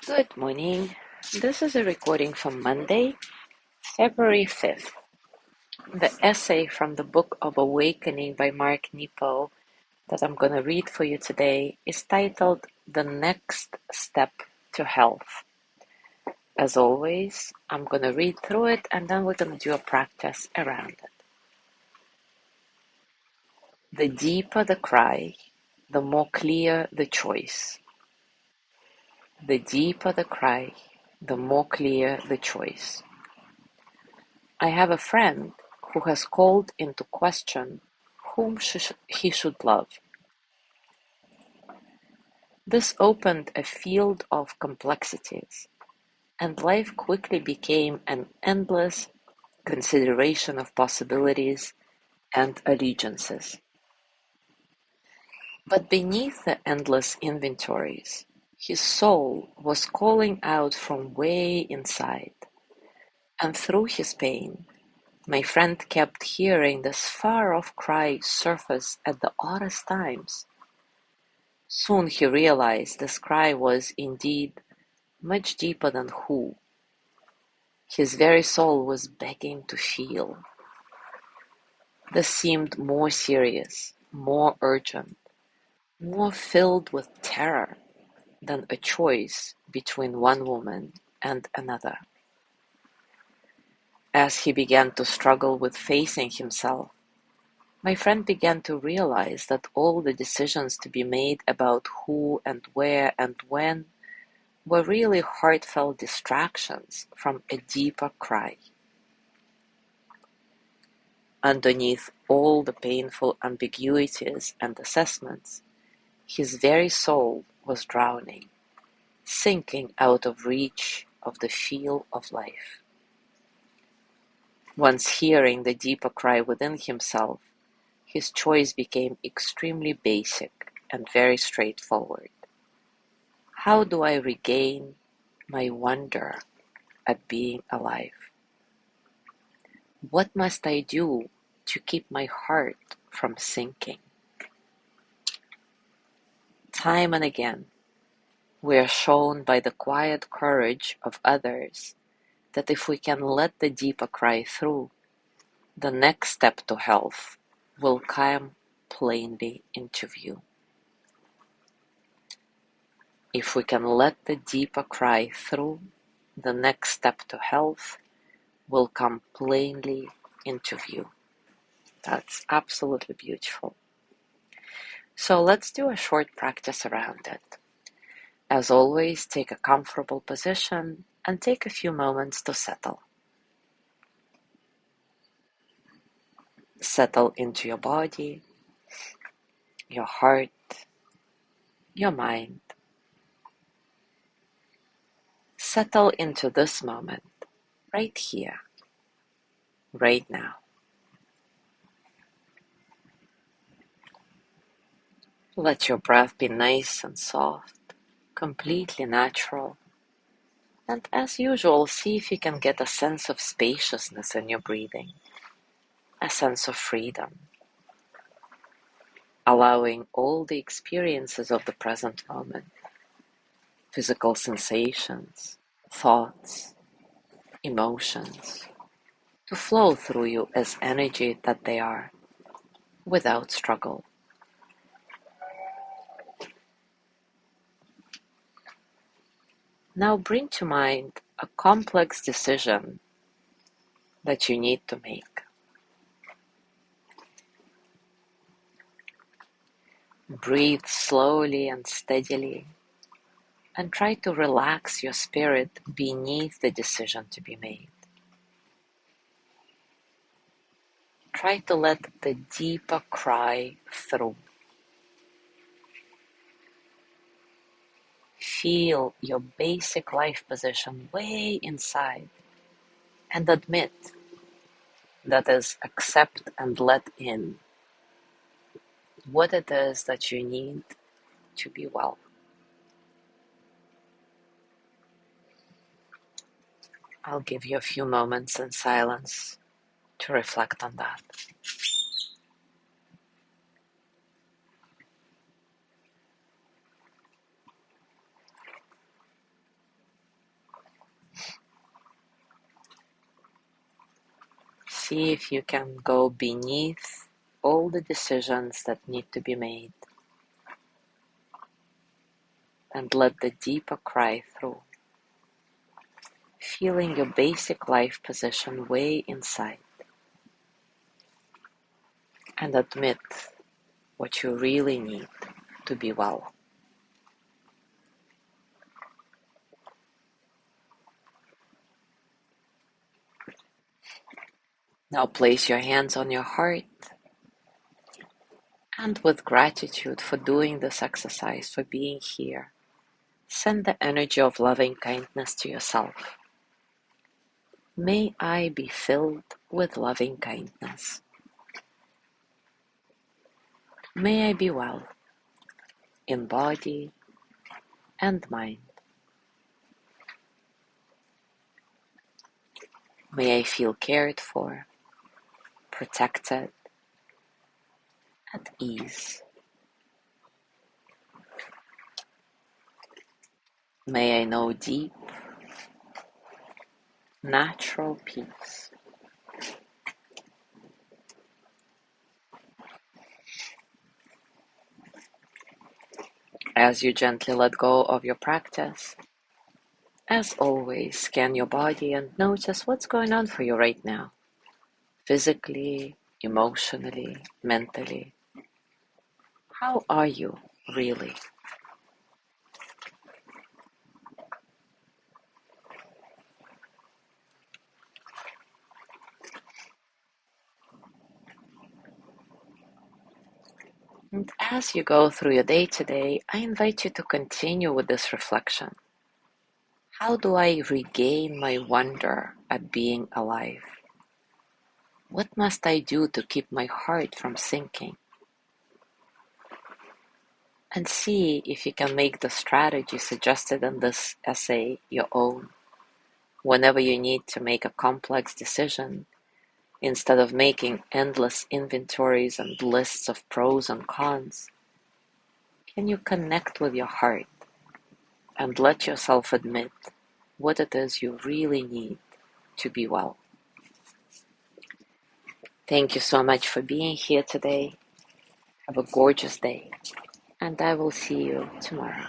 Good morning. This is a recording from Monday, February 5th. The essay from the Book of Awakening by Mark Nepo that I'm going to read for you today is titled The Next Step to Health. As always, I'm going to read through it and then we're going to do a practice around it. The deeper the cry, the more clear the choice. The deeper the cry, the more clear the choice. I have a friend who has called into question whom he should love. This opened a field of complexities, and life quickly became an endless consideration of possibilities and allegiances. But beneath the endless inventories, his soul was calling out from way inside, and through his pain, my friend kept hearing this far-off cry surface at the oddest times. Soon he realized this cry was indeed much deeper than who. His very soul was begging to feel. This seemed more serious, more urgent, more filled with terror than a choice between one woman and another. As he began to struggle with facing himself, my friend began to realize that all the decisions to be made about who and where and when were really heartfelt distractions from a deeper cry. Underneath all the painful ambiguities and assessments, his very soul was drowning, sinking out of reach of the feel of life. Once hearing the deeper cry within himself, his choice became extremely basic and very straightforward. How do I regain my wonder at being alive? What must I do to keep my heart from sinking? Time and again, we are shown by the quiet courage of others that if we can let the deeper cry through, the next step to health will come plainly into view. If we can let the deeper cry through, the next step to health will come plainly into view. That's absolutely beautiful. So let's do a short practice around it. As always, take a comfortable position and take a few moments to settle. Settle into your body, your heart, your mind. Settle into this moment, right here, right now. Let your breath be nice and soft, completely natural. And as usual, see if you can get a sense of spaciousness in your breathing, a sense of freedom, allowing all the experiences of the present moment, physical sensations, thoughts, emotions, to flow through you as energy that they are, without struggle. Now bring to mind a complex decision that you need to make. Breathe slowly and steadily, and try to relax your spirit beneath the decision to be made. Try to let the deeper cry through. Feel your basic life position way inside and admit, that is, accept and let in what it is that you need to be well. I'll give you a few moments in silence to reflect on that. see if you can go beneath all the decisions that need to be made and let the deeper cry through, feeling your basic life position way inside, and admit what you really need to be well. Now place your hands on your heart, and with gratitude for doing this exercise, for being here, send the energy of loving kindness to yourself. May I be filled with loving kindness. May I be well in body and mind. May I feel cared for, protected, at ease. May I know deep, natural peace. As you gently let go of your practice, as always, scan your body and notice what's going on for you right now, physically, emotionally, mentally. How are you really? And as you go through your day today, I invite you to continue with this reflection. How do I regain my wonder at being alive? What must I do to keep my heart from sinking? And see if you can make the strategy suggested in this essay your own. Whenever you need to make a complex decision, instead of making endless inventories and lists of pros and cons, can you connect with your heart and let yourself admit what it is you really need to be well? Thank you so much for being here today. Have a gorgeous day, and I will see you tomorrow.